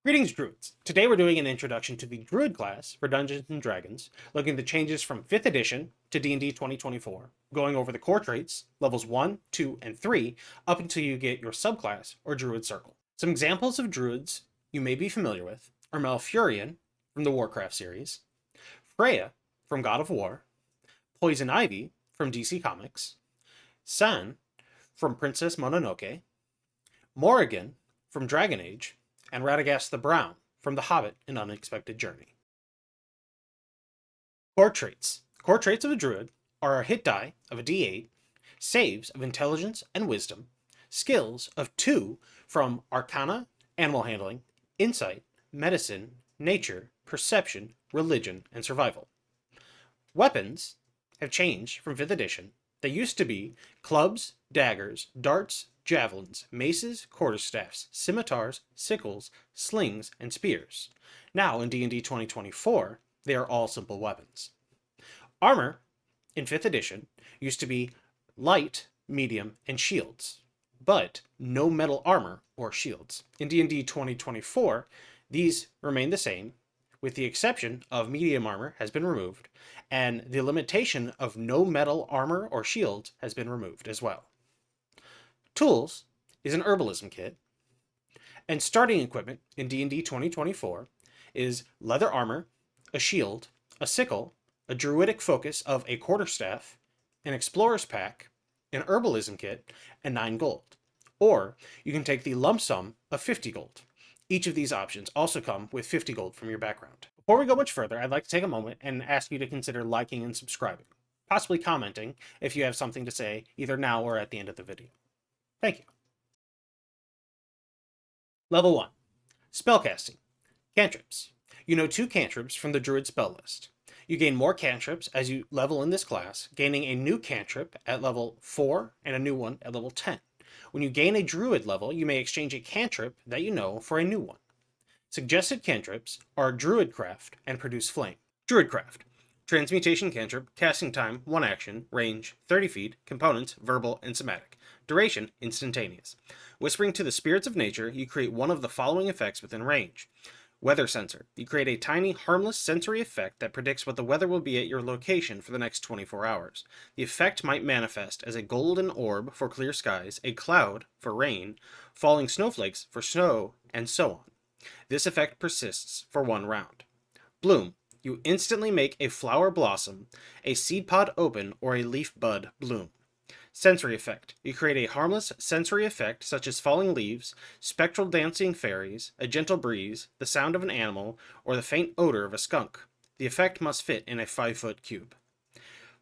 Greetings, Druids! Today we're doing an introduction to the Druid class for Dungeons & Dragons, looking at the changes from 5th edition to D&D 2024, going over the core traits, levels 1, 2, and 3, up until you get your subclass or Druid Circle. Some examples of Druids you may be familiar with are Malfurion from the Warcraft series, Freya from God of War, Poison Ivy from DC Comics, San from Princess Mononoke, Morrigan from Dragon Age, and Radagast the Brown from The Hobbit: An Unexpected Journey. Core traits. Core traits of a druid are a hit die of a d8, saves of intelligence and wisdom, skills of 2 from Arcana, Animal Handling, Insight, Medicine, Nature, Perception, Religion, and Survival. Weapons have changed from 5th edition. They used to be clubs, daggers, darts, javelins, maces, quarterstaffs, scimitars, sickles, slings, and spears. Now in D&D 2024, they are all simple weapons. Armor in 5th edition used to be light, medium, and shields, but no metal armor or shields. In D&D 2024, these remain the same, with the exception of medium armor has been removed, and the limitation of no metal armor or shields has been removed as well. Tools is an herbalism kit, and starting equipment in D&D 2024 is leather armor, a shield, a sickle, a druidic focus of a quarterstaff, an explorer's pack, an herbalism kit, and 9 gold. Or you can take the lump sum of 50 gold. Each of these options also come with 50 gold from your background. Before we go much further, I'd like to take a moment and ask you to consider liking and subscribing, possibly commenting if you have something to say either now or at the end of the video. Thank you. Level 1. Spellcasting. Cantrips. You know 2 cantrips from the Druid spell list. You gain more cantrips as you level in this class, gaining a new cantrip at level 4 and a new one at level 10. When you gain a Druid level, you may exchange a cantrip that you know for a new one. Suggested cantrips are Druidcraft and Produce Flame. Druidcraft. Transmutation cantrip, casting time, 1 action, range, 30 feet, components, verbal and somatic. Duration, instantaneous. Whispering to the spirits of nature, you create one of the following effects within range. Weather sensor. You create a tiny, harmless sensory effect that predicts what the weather will be at your location for the next 24 hours. The effect might manifest as a golden orb for clear skies, a cloud for rain, falling snowflakes for snow, and so on. This effect persists for 1 round. Bloom. You instantly make a flower blossom, a seed pod open, or a leaf bud bloom. Sensory effect. You create a harmless sensory effect such as falling leaves, spectral dancing fairies, a gentle breeze, the sound of an animal, or the faint odor of a skunk. The effect must fit in a 5-foot cube.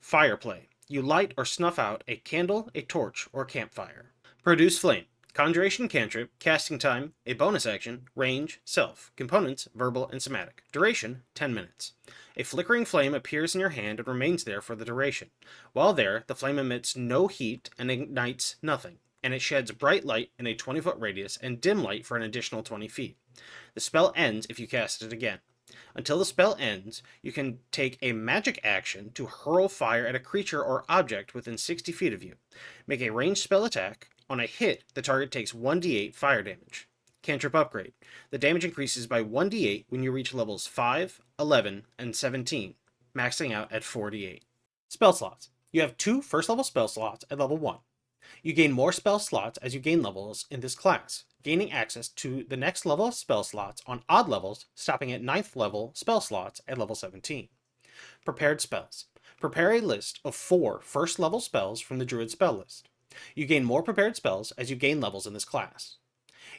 Fire play. You light or snuff out a candle, a torch, or campfire. Produce flame. Conjuration cantrip, casting time, a bonus action, range, self, components, verbal and somatic. Duration, 10 minutes. A flickering flame appears in your hand and remains there for the duration. While there, the flame emits no heat and ignites nothing, and it sheds bright light in a 20-foot radius and dim light for an additional 20 feet. The spell ends if you cast it again. Until the spell ends, you can take a magic action to hurl fire at a creature or object within 60 feet of you. Make a ranged spell attack. On a hit, the target takes 1d8 fire damage. Cantrip upgrade. The damage increases by 1d8 when you reach levels 5, 11, and 17, maxing out at 4d8. Spell slots. You have 2 first-level spell slots at level 1. You gain more spell slots as you gain levels in this class, gaining access to the next level of spell slots on odd levels, stopping at 9th level spell slots at level 17. Prepared spells. Prepare a list of 4 first-level spells from the Druid spell list. You gain more prepared spells as you gain levels in this class,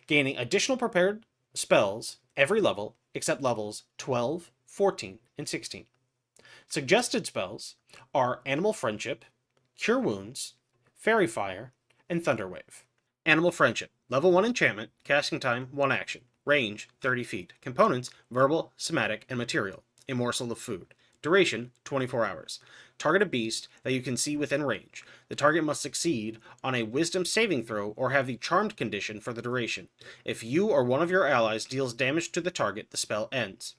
gaining additional prepared spells every level except levels 12, 14, and 16. Suggested spells are Animal Friendship, Cure Wounds, Fairy Fire, and Thunder Wave. Animal Friendship. Level 1 enchantment, casting time, 1 action, range, 30 feet, components, verbal, somatic, and material, a morsel of food. Duration, 24 hours. Target a beast that you can see within range. The target must succeed on a wisdom saving throw or have the charmed condition for the duration. If you or one of your allies deals damage to the target, the spell ends.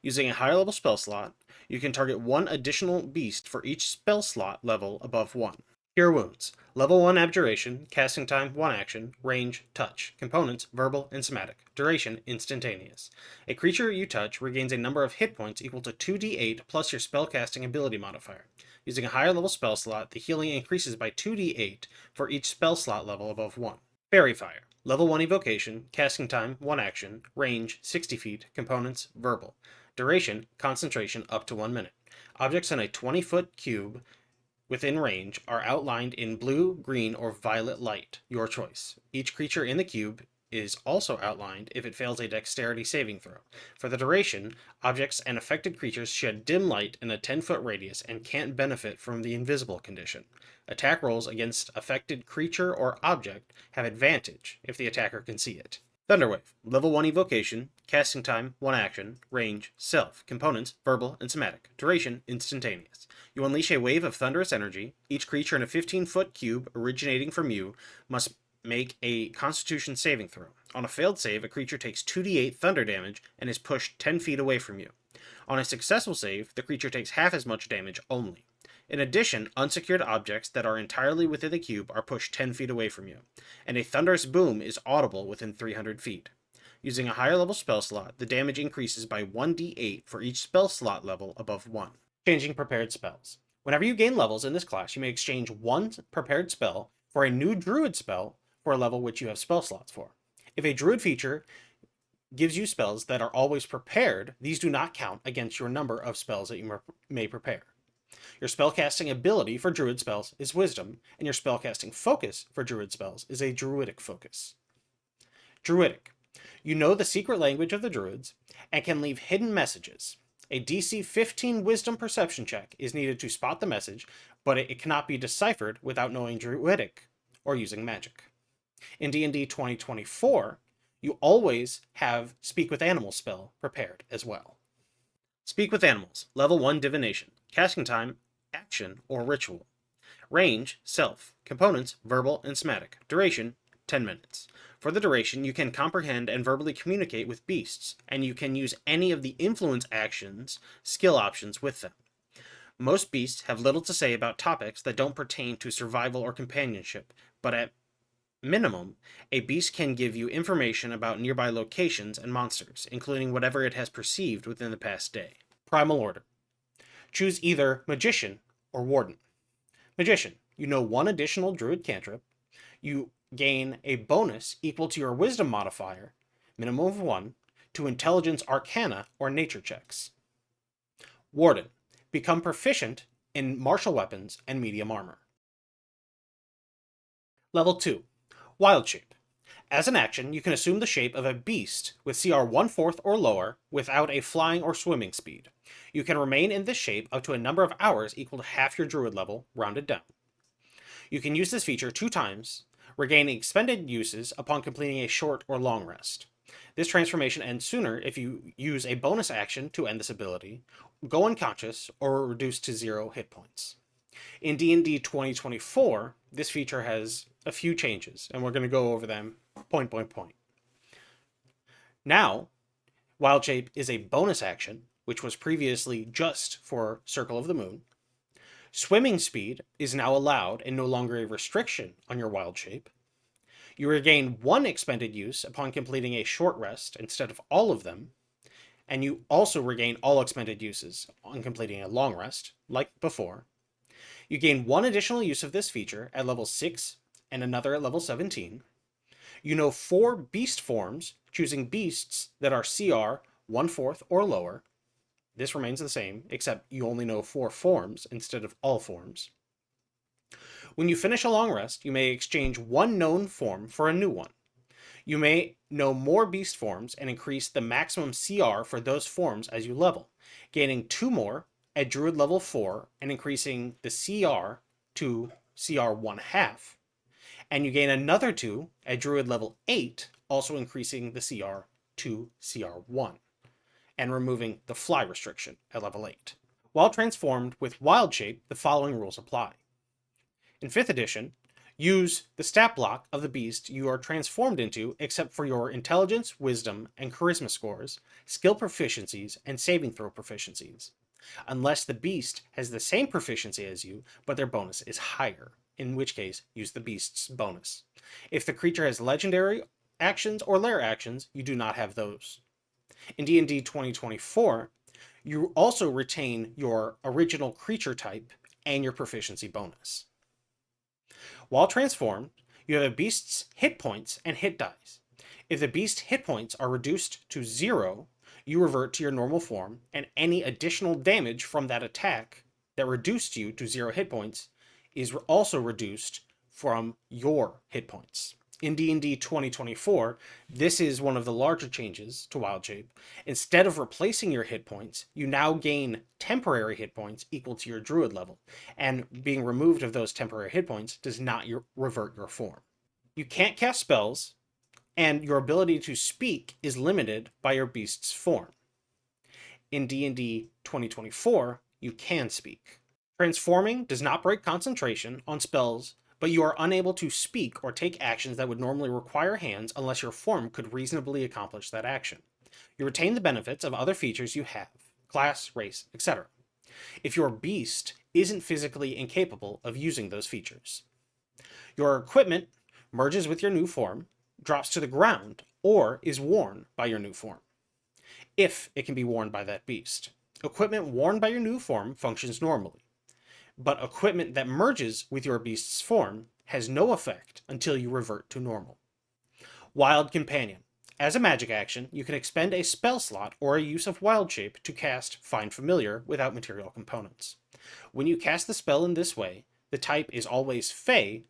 Using a higher level spell slot, you can target 1 additional beast for each spell slot level above 1. Cure Wounds. Level 1 Abjuration, casting time 1 action, range, touch. Components verbal and somatic. Duration instantaneous. A creature you touch regains a number of hit points equal to 2d8 plus your spellcasting ability modifier. Using a higher level spell slot, the healing increases by 2d8 for each spell slot level above 1. Fairy Fire. Level 1 Evocation, casting time 1 action, range 60 feet, components verbal. Duration concentration up to 1 minute. Objects in a 20-foot cube within range are outlined in blue, green, or violet light, your choice. Each creature in the cube is also outlined if it fails a dexterity saving throw. For the duration, objects and affected creatures shed dim light in a 10-foot radius and can't benefit from the invisible condition. Attack rolls against affected creature or object have advantage if the attacker can see it. Thunderwave. Level 1 Evocation. Casting time 1 action. Range self. Components verbal and somatic. Duration instantaneous. You unleash a wave of thunderous energy. Each creature in a 15-foot cube originating from you must make a Constitution saving throw. On a failed save, a creature takes 2d8 thunder damage and is pushed 10 feet away from you. On a successful save, the creature takes half as much damage only. In addition, unsecured objects that are entirely within the cube are pushed 10 feet away from you, and a thunderous boom is audible within 300 feet. Using a higher level spell slot, the damage increases by 1d8 for each spell slot level above 1. Changing prepared spells. Whenever you gain levels in this class, you may exchange one prepared spell for a new druid spell for a level which you have spell slots for. If a druid feature gives you spells that are always prepared, these do not count against your number of spells that you may prepare. Your spellcasting ability for druid spells is wisdom, and your spellcasting focus for druid spells is a druidic focus. Druidic. You know the secret language of the druids and can leave hidden messages. A DC 15 wisdom perception check is needed to spot the message, but it cannot be deciphered without knowing druidic or using magic. In D&D 2024, you always have Speak with Animals spell prepared as well. Speak with Animals, Level 1 Divination. Casting time, action, or ritual. Range, self. Components, verbal and somatic. Duration, 10 minutes. For the duration, you can comprehend and verbally communicate with beasts, and you can use any of the influence actions, skill options with them. Most beasts have little to say about topics that don't pertain to survival or companionship, but at minimum, a beast can give you information about nearby locations and monsters, including whatever it has perceived within the past day. Primal Order. Choose either Magician or Warden. Magician, you know one additional druid cantrip. You gain a bonus equal to your wisdom modifier, minimum of 1, to intelligence, arcana, or nature checks. Warden, become proficient in martial weapons and medium armor. Level 2, Wild Shape. As an action, you can assume the shape of a beast with CR 1/4 or lower without a flying or swimming speed. You can remain in this shape up to a number of hours equal to half your druid level, rounded down. You can use this feature 2 times, regaining expended uses upon completing a short or long rest. This transformation ends sooner if you use a bonus action to end this ability, go unconscious, or reduce to 0 hit points. In D&D 2024, this feature has a few changes, and we're going to go over them point by point. Now, Wild Shape is a bonus action, which was previously just for Circle of the Moon. Swimming speed is now allowed and no longer a restriction on your Wild Shape. You regain 1 expended use upon completing a short rest instead of all of them, and you also regain all expended uses on completing a long rest, like before. You gain 1 additional use of this feature at level 6 and another at level 17. You know 4 beast forms, choosing beasts that are CR 1/4 or lower. This remains the same, except you only know 4 forms instead of all forms. When you finish a long rest, you may exchange 1 known form for a new one. You may know more beast forms and increase the maximum CR for those forms as you level, gaining 2 more at Druid level 4 and increasing the CR to CR 1/2. And you gain another 2 at Druid level 8, also increasing the CR to CR 1, and removing the fly restriction at level 8. While transformed with Wild Shape, the following rules apply. In 5th edition, use the stat block of the beast you are transformed into except for your intelligence, wisdom, and charisma scores, skill proficiencies, and saving throw proficiencies, unless the beast has the same proficiency as you, but their bonus is higher. in which case use the beast's bonus. If the creature has legendary actions or lair actions, you do not have those. In D&D 2024, you also retain your original creature type and your proficiency bonus. While transformed, you have a beast's hit points and hit dice. If the beast's hit points are reduced to 0, you revert to your normal form, and any additional damage from that attack that reduced you to 0 hit points is also reduced from your hit points. In D&D 2024, this is one of the larger changes to Wild Shape. Instead of replacing your hit points, you now gain temporary hit points equal to your druid level, and being removed of those temporary hit points does not revert your form. You can't cast spells, and your ability to speak is limited by your beast's form. In D&D 2024, you can speak. Transforming does not break concentration on spells, but you are unable to speak or take actions that would normally require hands unless your form could reasonably accomplish that action. You retain the benefits of other features you have, class, race, etc., if your beast isn't physically incapable of using those features. Your equipment merges with your new form, drops to the ground, or is worn by your new form, if it can be worn by that beast. Equipment worn by your new form functions normally, but equipment that merges with your beast's form has no effect until you revert to normal. Wild Companion. As a magic action, you can expend a spell slot or a use of Wild Shape to cast Find Familiar without material components. When you cast the spell in this way, the type is always Fey,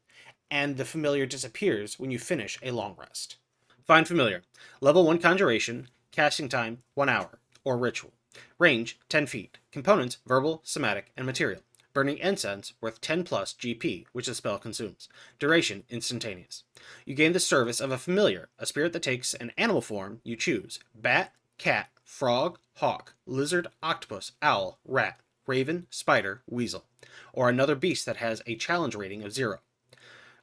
and the familiar disappears when you finish a long rest. Find Familiar. Level 1 Conjuration, casting time 1 hour, or Ritual. Range 10 feet. Components verbal, somatic, and material. Burning incense worth 10 plus GP, which the spell consumes. Duration instantaneous. You gain the service of a familiar, a spirit that takes an animal form you choose. Bat, cat, frog, hawk, lizard, octopus, owl, rat, raven, spider, weasel. Or another beast that has a challenge rating of 0.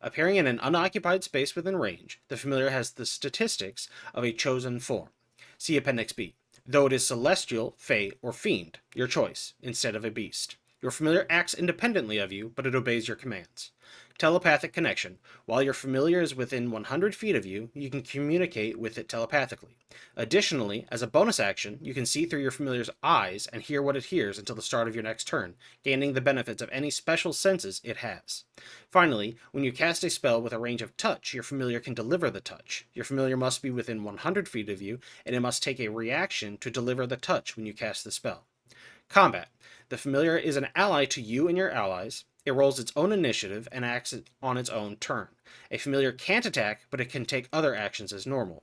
Appearing in an unoccupied space within range, the familiar has the statistics of a chosen form. See Appendix B. Though it is celestial, fey, or fiend, your choice, instead of a beast. Your familiar acts independently of you, but it obeys your commands. Telepathic connection. While your familiar is within 100 feet of you, you can communicate with it telepathically. Additionally, as a bonus action, you can see through your familiar's eyes and hear what it hears until the start of your next turn, gaining the benefits of any special senses it has. Finally, when you cast a spell with a range of touch, your familiar can deliver the touch. Your familiar must be within 100 feet of you, and it must take a reaction to deliver the touch when you cast the spell. Combat. The familiar is an ally to you and your allies. It rolls its own initiative and acts on its own turn. A familiar can't attack, but it can take other actions as normal.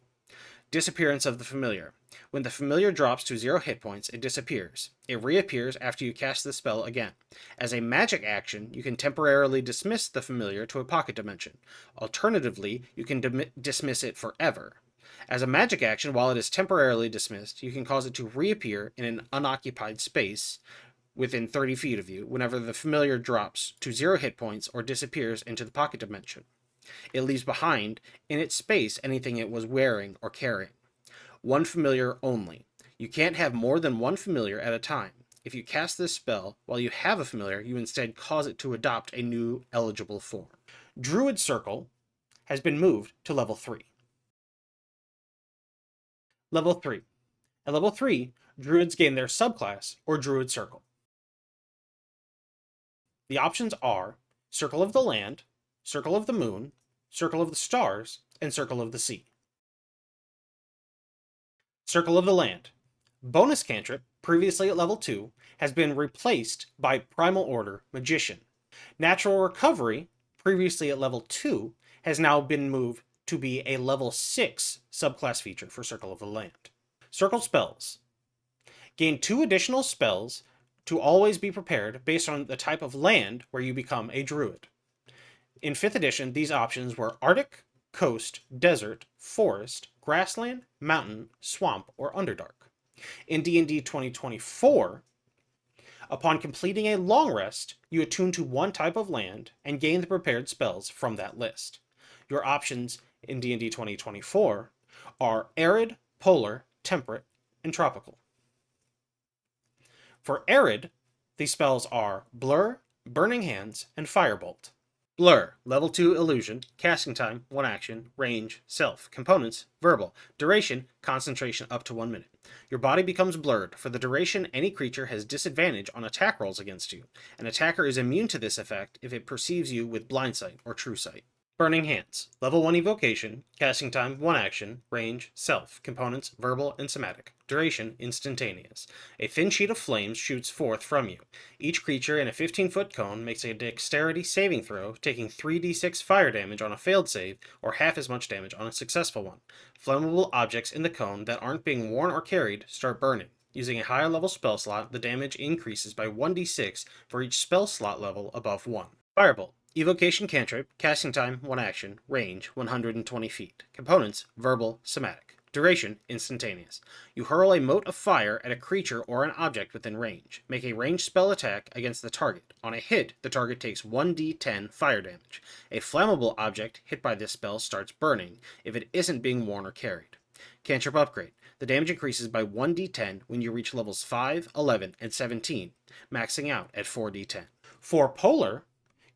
Disappearance of the familiar. When the familiar drops to 0 hit points, it disappears. It reappears after you cast the spell again. As a magic action, you can temporarily dismiss the familiar to a pocket dimension. Alternatively, you can dismiss it forever. As a magic action, while it is temporarily dismissed, you can cause it to reappear in an unoccupied space within 30 feet of you whenever the familiar drops to 0 hit points or disappears into the pocket dimension. It leaves behind in its space anything it was wearing or carrying. One familiar only. You can't have more than one familiar at a time. If you cast this spell while you have a familiar, you instead cause it to adopt a new eligible form. Druid Circle has been moved to level 3. Level 3. At level 3, Druids gain their subclass or Druid Circle. The options are Circle of the Land, Circle of the Moon, Circle of the Stars, and Circle of the Sea. Circle of the Land. Bonus cantrip, previously at level 2, has been replaced by Primal Order Magician. Natural Recovery, previously at level 2, has now been moved to be a level 6 subclass feature for Circle of the Land. Circle spells. Gain 2 additional spells to always be prepared based on the type of land where you become a druid. In 5th edition, these options were Arctic, Coast, Desert, Forest, Grassland, Mountain, Swamp, or Underdark. In D&D 2024, upon completing a long rest, you attune to one type of land and gain the prepared spells from that list. Your options in D&D 2024 are Arid, Polar, Temperate, and Tropical. For Arid, these spells are Blur, Burning Hands, and Firebolt. Blur, level 2 illusion, casting time, 1 action, range, self, components, verbal, duration, concentration up to 1 minute. Your body becomes blurred. For the duration, any creature has disadvantage on attack rolls against you. An attacker is immune to this effect if it perceives you with blind sight or true sight. Burning Hands. Level 1 evocation, casting time, 1 action, range, self, components, verbal, and somatic. Duration, instantaneous. A thin sheet of flames shoots forth from you. Each creature in a 15-foot cone makes a dexterity saving throw, taking 3d6 fire damage on a failed save, or half as much damage on a successful one. Flammable objects in the cone that aren't being worn or carried start burning. Using a higher level spell slot, the damage increases by 1d6 for each spell slot level above 1. Firebolt. Evocation cantrip, casting time, 1 action, range, 120 feet. Components, verbal, somatic. Duration, instantaneous. You hurl a mote of fire at a creature or an object within range. Make a ranged spell attack against the target. On a hit, the target takes 1d10 fire damage. A flammable object hit by this spell starts burning if it isn't being worn or carried. Cantrip upgrade. The damage increases by 1d10 when you reach levels 5, 11, and 17, maxing out at 4d10. For Polar,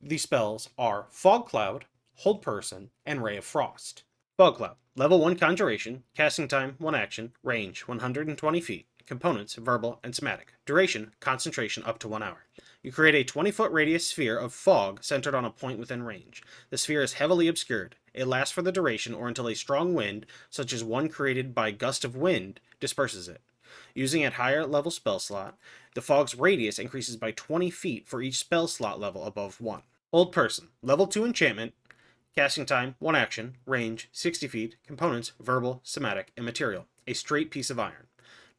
the spells are Fog Cloud, Hold Person, and Ray of Frost. Fog Cloud. Level 1 Conjuration. Casting time, 1 action. Range, 120 feet. Components, verbal and somatic. Duration, concentration up to 1 hour. You create a 20-foot radius sphere of fog centered on a point within range. The sphere is heavily obscured. It lasts for the duration or until a strong wind, such as one created by gust of wind, disperses it. Using a higher level spell slot, the fog's radius increases by 20 feet for each spell slot level above 1. Hold Person. Level 2 enchantment. Casting time, 1 action. Range, 60 feet. Components, verbal, somatic, and material. A straight piece of iron.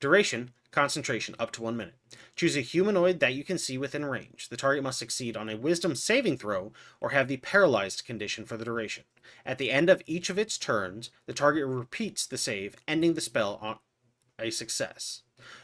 Duration, concentration up to 1 minute. Choose a humanoid that you can see within range. The target must succeed on a wisdom saving throw or have the paralyzed condition for the duration. At the end of each of its turns, the target repeats the save, ending the spell on a success.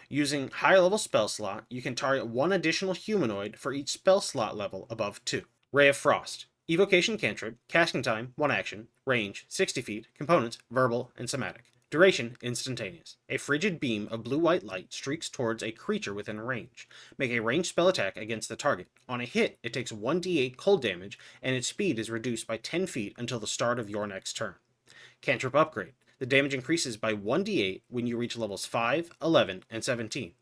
Using higher level spell slot, you can target one additional humanoid for each spell slot level above 2. Ray of Frost. Evocation cantrip, casting time, 1 action, range, 60 feet, components, verbal, and somatic. Duration, instantaneous. A frigid beam of blue-white light streaks towards a creature within range. Make a ranged spell attack against the target. On a hit, it takes 1d8 cold damage, and its speed is reduced by 10 feet until the start of your next turn. Cantrip upgrade. The damage increases by 1d8 when you reach levels 5, 11, and 17,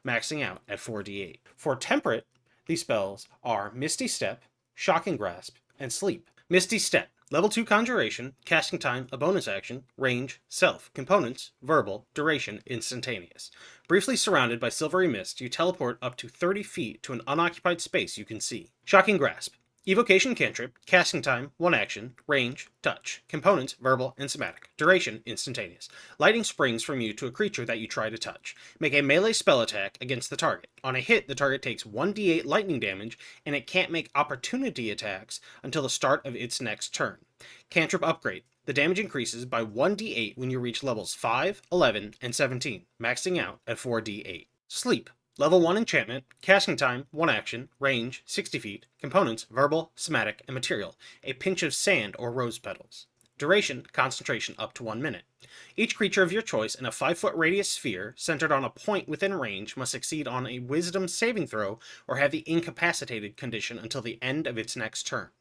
maxing out at 4d8. For Temperate, these spells are Misty Step, Shocking Grasp, and Sleep. Misty Step. Level 2 Conjuration, casting time, a bonus action, range, self, components, verbal, duration, instantaneous. Briefly surrounded by silvery mist, you teleport up to 30 feet to an unoccupied space you can see. Shocking Grasp. Evocation cantrip, casting time, 1 action, range, touch, components, verbal, and somatic. Duration, instantaneous. Lightning springs from you to a creature that you try to touch. Make a melee spell attack against the target. On a hit, the target takes 1d8 lightning damage, and it can't make opportunity attacks until the start of its next turn. Cantrip upgrade. The damage increases by 1d8 when you reach levels 5, 11, and 17, maxing out at 4d8. Sleep. Level 1 enchantment, casting time, 1 action, range, 60 feet, components, verbal, somatic, and material. A pinch of sand or rose petals. Duration, concentration up to 1 minute. Each creature of your choice in a 5-foot radius sphere, centered on a point within range, must succeed on a wisdom saving throw or have the incapacitated condition until the end of its next turn,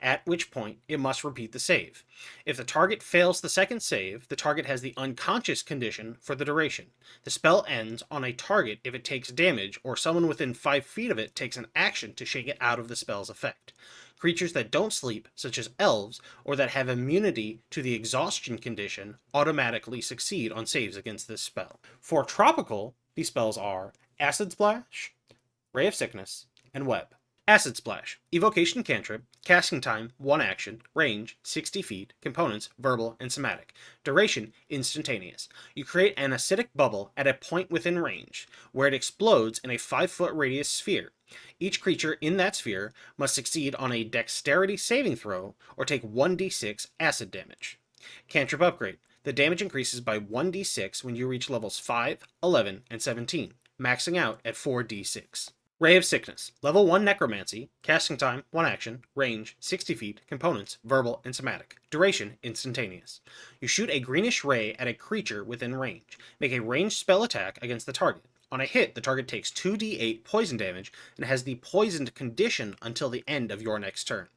at which point it must repeat the save. If the target fails the second save, the target has the unconscious condition for the duration. The spell ends on a target if it takes damage, or someone within 5 feet of it takes an action to shake it out of the spell's effect. Creatures that don't sleep, such as elves, or that have immunity to the exhaustion condition, automatically succeed on saves against this spell. For Tropical, these spells are Acid Splash, Ray of Sickness, and Web. Acid Splash. Evocation cantrip, casting time, 1 action, range, 60 feet, components, verbal, and somatic. Duration, instantaneous. You create an acidic bubble at a point within range, where it explodes in a 5-foot radius sphere. Each creature in that sphere must succeed on a dexterity saving throw, or take 1d6 acid damage. Cantrip upgrade. The damage increases by 1d6 when you reach levels 5, 11, and 17, maxing out at 4d6. Ray of Sickness. Level 1 Necromancy. Casting time, 1 action. Range, 60 feet. Components, verbal and somatic. Duration, instantaneous. You shoot a greenish ray at a creature within range. Make a ranged spell attack against the target. On a hit, the target takes 2d8 poison damage and has the poisoned condition until the end of your next turn.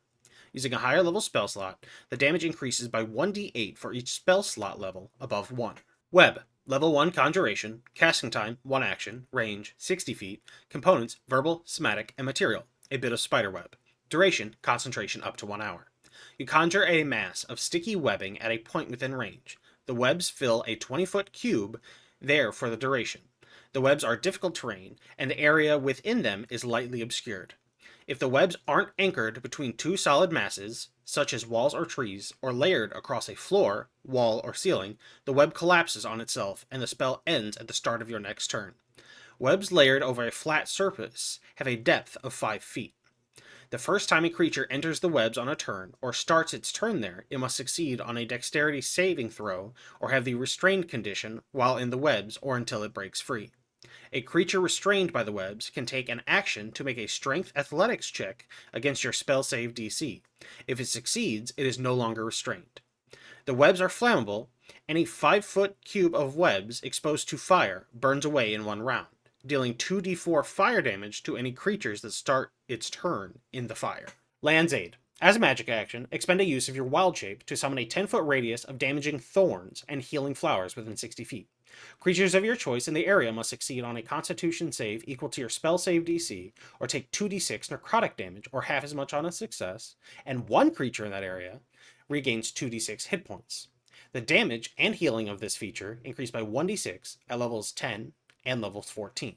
Using a higher level spell slot, the damage increases by 1d8 for each spell slot level above 1. Web. Level 1 Conjuration, casting time, 1 action, range, 60 feet, components, verbal, somatic, and material, a bit of spiderweb. Duration, concentration up to 1 hour. You conjure a mass of sticky webbing at a point within range. The webs fill a 20-foot cube there for the duration. The webs are difficult terrain, and the area within them is lightly obscured. If the webs aren't anchored between two solid masses, such as walls or trees, or layered across a floor, wall, or ceiling, the web collapses on itself and the spell ends at the start of your next turn. Webs layered over a flat surface have a depth of 5 feet. The first time a creature enters the webs on a turn, or starts its turn there, it must succeed on a dexterity saving throw, or have the restrained condition while in the webs, or until it breaks free. A creature restrained by the webs can take an action to make a strength athletics check against your spell save DC. If it succeeds, it is no longer restrained. The webs are flammable, and a 5-foot cube of webs exposed to fire burns away in 1 round, dealing 2d4 fire damage to any creatures that start its turn in the fire. Land's Aid. As a magic action, expend a use of your wild shape to summon a 10-foot radius of damaging thorns and healing flowers within 60 feet. Creatures of your choice in the area must succeed on a constitution save equal to your spell save DC, or take 2d6 necrotic damage, or half as much on a success, and one creature in that area regains 2d6 hit points. The damage and healing of this feature increase by 1d6 at levels 10 and levels 14.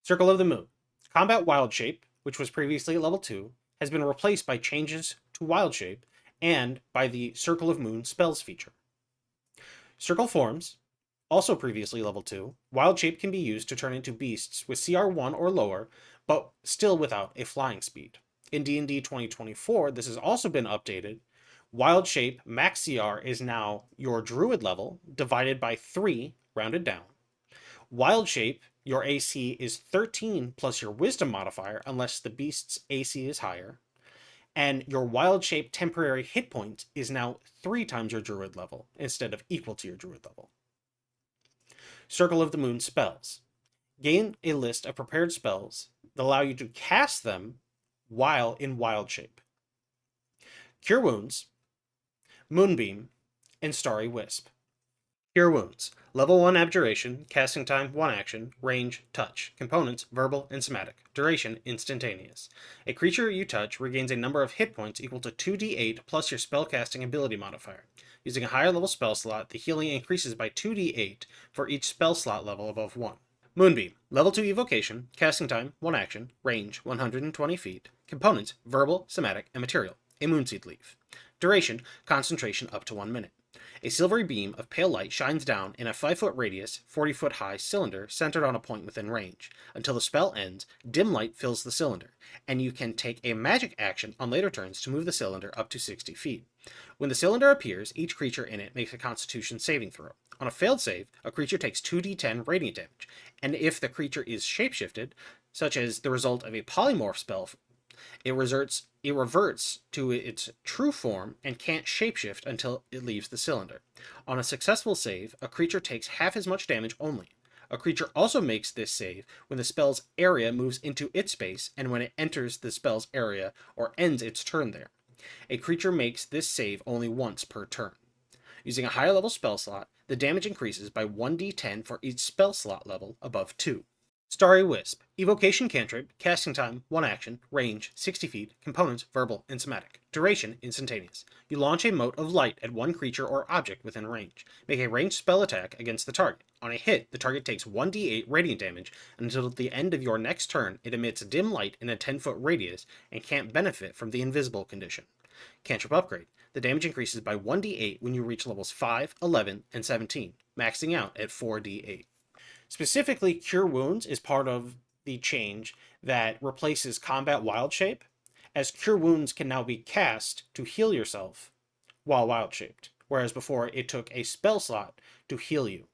Circle of the Moon. Combat Wild Shape, which was previously at level 2, has been replaced by changes to Wild Shape and by the Circle of Moon spells feature. Circle Forms, also previously level 2, Wild Shape can be used to turn into beasts with CR 1 or lower, but still without a flying speed. In D&D 2024, this has also been updated. Wild Shape max CR is now your Druid level divided by 3, rounded down. Wild Shape, your AC is 13 plus your Wisdom modifier unless the beast's AC is higher. And your Wild Shape temporary hit point is now 3 times your Druid level instead of equal to your Druid level. Circle of the Moon spells. Gain a list of prepared spells that allow you to cast them while in Wild Shape. Cure Wounds, Moonbeam, and Starry Wisp. Cure Wounds. Level 1 Abjuration, casting time 1 action, range, touch. Components, verbal and somatic. Duration, instantaneous. A creature you touch regains a number of hit points equal to 2d8 plus your spellcasting ability modifier. Using a higher level spell slot, the healing increases by 2d8 for each spell slot level above 1. Moonbeam. Level 2 Evocation, casting time 1 action, range 120 feet. Components, verbal, somatic, and material. A moonseed leaf. Duration, concentration up to 1 minute. A silvery beam of pale light shines down in a 5-foot radius, 40-foot high cylinder centered on a point within range. Until the spell ends, dim light fills the cylinder, and you can take a magic action on later turns to move the cylinder up to 60 feet. When the cylinder appears, each creature in it makes a constitution saving throw. On a failed save, a creature takes 2d10 radiant damage, and if the creature is shapeshifted, such as the result of a polymorph spell, it reverts to its true form and can't shapeshift until it leaves the cylinder. On a successful save, a creature takes half as much damage only. A creature also makes this save when the spell's area moves into its space and when it enters the spell's area or ends its turn there. A creature makes this save only once per turn. Using a higher level spell slot, the damage increases by 1d10 for each spell slot level above 2. Starry Wisp. Evocation cantrip, casting time, 1 action, range, 60 feet, components, verbal, and somatic. Duration, instantaneous. You launch a mote of light at one creature or object within range. Make a ranged spell attack against the target. On a hit, the target takes 1d8 radiant damage until the end of your next turn it emits dim light in a 10-foot radius and can't benefit from the invisible condition. Cantrip upgrade. The damage increases by 1d8 when you reach levels 5, 11, and 17, maxing out at 4d8. Specifically, Cure Wounds is part of the change that replaces Combat Wild Shape, as Cure Wounds can now be cast to heal yourself while wild shaped, whereas before it took a spell slot to heal you,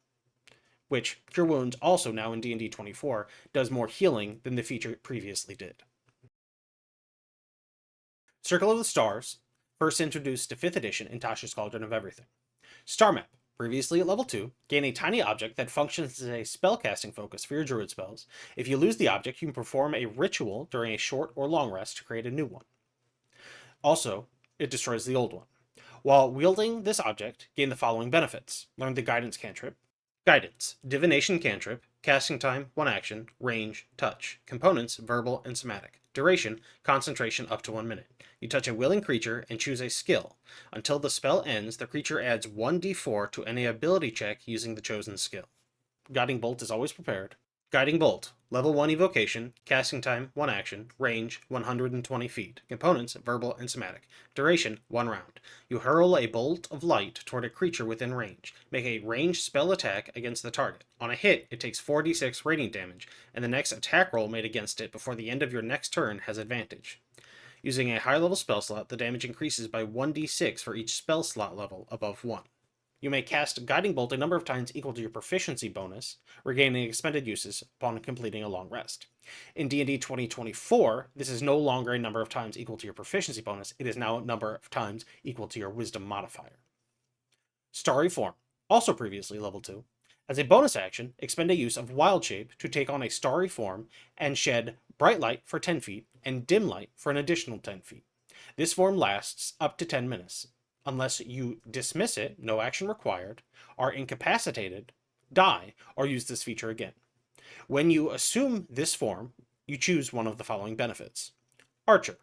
which Cure Wounds also now in D&D 24 does more healing than the feature previously did. Circle of the Stars, first introduced to 5th edition in Tasha's Cauldron of Everything. Star Map. Previously at level 2, gain a tiny object that functions as a spellcasting focus for your druid spells. If you lose the object, you can perform a ritual during a short or long rest to create a new one. Also, it destroys the old one. While wielding this object, gain the following benefits. Learn the Guidance cantrip. Guidance, Divination cantrip, casting time, 1 action, range, touch. Components, verbal and somatic. Duration, concentration up to 1 minute. You touch a willing creature and choose a skill. Until the spell ends, the creature adds 1d4 to any ability check using the chosen skill. Guiding Bolt is always prepared. Guiding Bolt, level 1 evocation, casting time, 1 action, range, 120 feet. Components, verbal and somatic. Duration, 1 round. You hurl a bolt of light toward a creature within range. Make a ranged spell attack against the target. On a hit, it takes 4d6 radiant damage, and the next attack roll made against it before the end of your next turn has advantage. Using a high level spell slot, the damage increases by 1d6 for each spell slot level above 1. You may cast Guiding Bolt a number of times equal to your proficiency bonus, regaining expended uses upon completing a long rest. In D&D 2024, this is no longer a number of times equal to your proficiency bonus, it is now a number of times equal to your wisdom modifier. Starry Form, also previously level 2. As a bonus action, expend a use of Wild Shape to take on a starry form and shed Bright Light for 10 feet and Dim Light for an additional 10 feet. This form lasts up to 10 minutes. Unless you dismiss it, no action required, are incapacitated, die, or use this feature again. When you assume this form, you choose one of the following benefits. Archer.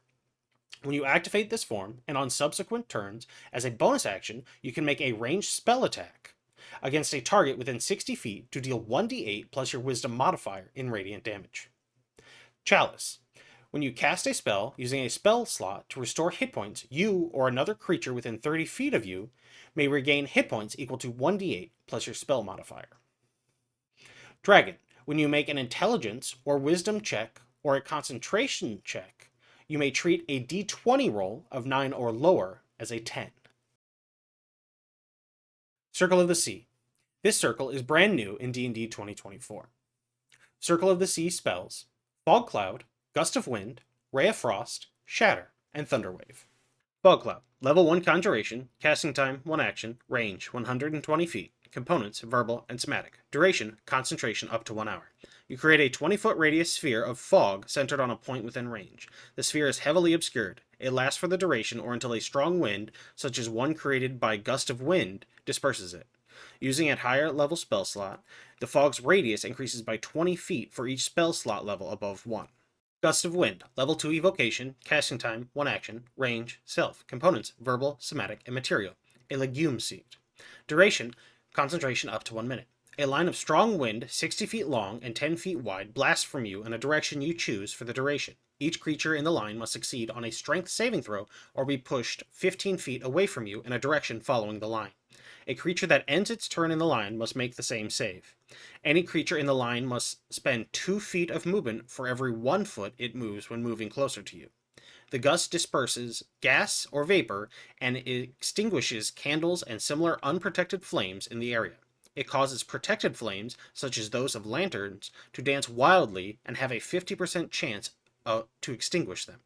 When you activate this form, and on subsequent turns, as a bonus action, you can make a ranged spell attack against a target within 60 feet to deal 1d8 plus your wisdom modifier in radiant damage. Chalice. When you cast a spell using a spell slot to restore hit points, you or another creature within 30 feet of you may regain hit points equal to 1d8 plus your spell modifier. Dragon. When you make an intelligence or wisdom check or a concentration check, you may treat a d20 roll of 9 or lower as a 10. Circle of the Sea. This circle is brand new in D&D 2024. Circle of the Sea spells Fog Cloud, Gust of Wind, Ray of Frost, Shatter, and Thunderwave. Fog Cloud, level 1 conjuration, casting time, 1 action, range, 120 feet, components, verbal and somatic, duration, concentration up to 1 hour. You create a 20-foot radius sphere of fog centered on a point within range. The sphere is heavily obscured. It lasts for the duration or until a strong wind, such as one created by Gust of Wind, disperses it. Using a higher level spell slot, the fog's radius increases by 20 feet for each spell slot level above 1. Gust of Wind, level 2 evocation, casting time, 1 action, range, self, components, verbal, somatic, and material. A legume seed. Duration, concentration up to 1 minute. A line of strong wind, 60 feet long and 10 feet wide, blasts from you in a direction you choose for the duration. Each creature in the line must succeed on a strength saving throw or be pushed 15 feet away from you in a direction following the line. A creature that ends its turn in the line must make the same save. Any creature in the line must spend 2 feet of movement for every 1 foot it moves when moving closer to you. The gust disperses gas or vapor and extinguishes candles and similar unprotected flames in the area. It causes protected flames, such as those of lanterns, to dance wildly and have a 50% chance to extinguish them.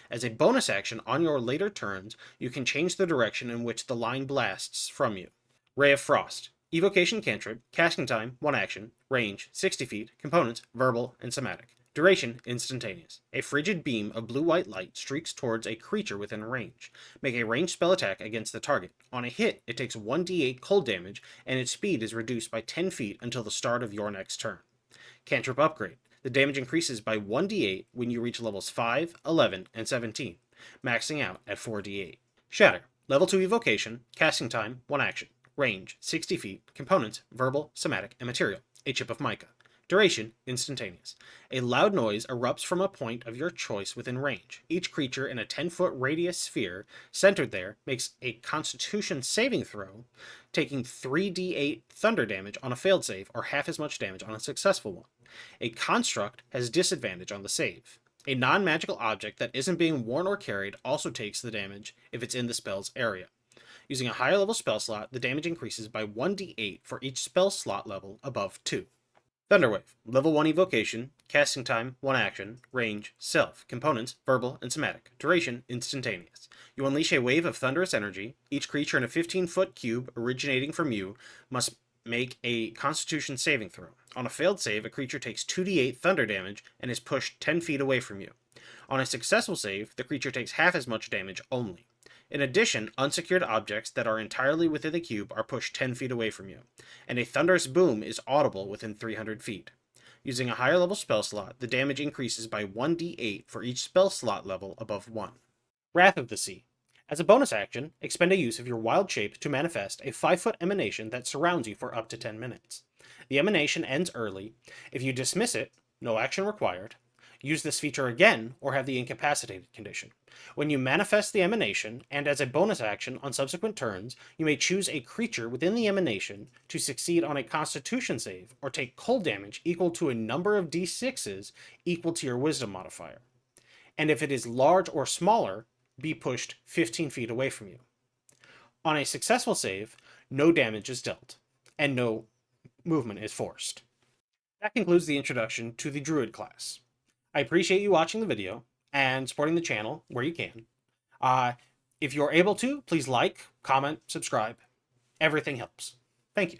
As a bonus action on your later turns, you can change the direction in which the line blasts from you. Ray of Frost. Evocation cantrip, casting time, 1 action, range, 60 feet, components, verbal and somatic. Duration, instantaneous. A frigid beam of blue-white light streaks towards a creature within range. Make a ranged spell attack against the target. On a hit, it takes 1d8 cold damage, and its speed is reduced by 10 feet until the start of your next turn. Cantrip upgrade. The damage increases by 1d8 when you reach levels 5, 11, and 17, maxing out at 4d8. Shatter. Level 2 evocation, casting time, 1 action. Range, 60 feet, components, verbal, somatic, and material. A chip of mica. Duration, instantaneous. A loud noise erupts from a point of your choice within range. Each creature in a 10-foot radius sphere centered there makes a constitution saving throw, taking 3d8 thunder damage on a failed save or half as much damage on a successful one. A construct has disadvantage on the save. A non-magical object that isn't being worn or carried also takes the damage if it's in the spell's area. Using a higher level spell slot, the damage increases by 1d8 for each spell slot level above 2. Thunderwave. Level 1 evocation, casting time, 1 action, range, self, components, verbal, and somatic. Duration, instantaneous. You unleash a wave of thunderous energy. Each creature in a 15-foot cube originating from you must make a constitution saving throw. On a failed save, a creature takes 2d8 thunder damage and is pushed 10 feet away from you. On a successful save, the creature takes half as much damage only. In addition, unsecured objects that are entirely within the cube are pushed 10 feet away from you, and a thunderous boom is audible within 300 feet. Using a higher level spell slot, the damage increases by 1d8 for each spell slot level above 1. Wrath of the Sea. As a bonus action, expend a use of your wild shape to manifest a 5-foot emanation that surrounds you for up to 10 minutes. The emanation ends early. If you dismiss it, no action required. Use this feature again or have the incapacitated condition. When you manifest the emanation, and as a bonus action on subsequent turns, you may choose a creature within the emanation to succeed on a Constitution save or take cold damage equal to a number of d6s equal to your Wisdom modifier. And if it is large or smaller, be pushed 15 feet away from you. On a successful save, no damage is dealt, and no movement is forced. That concludes the introduction to the Druid class. I appreciate you watching the video and supporting the channel where you can. If you're able to, please like, comment, subscribe. Everything helps. Thank you.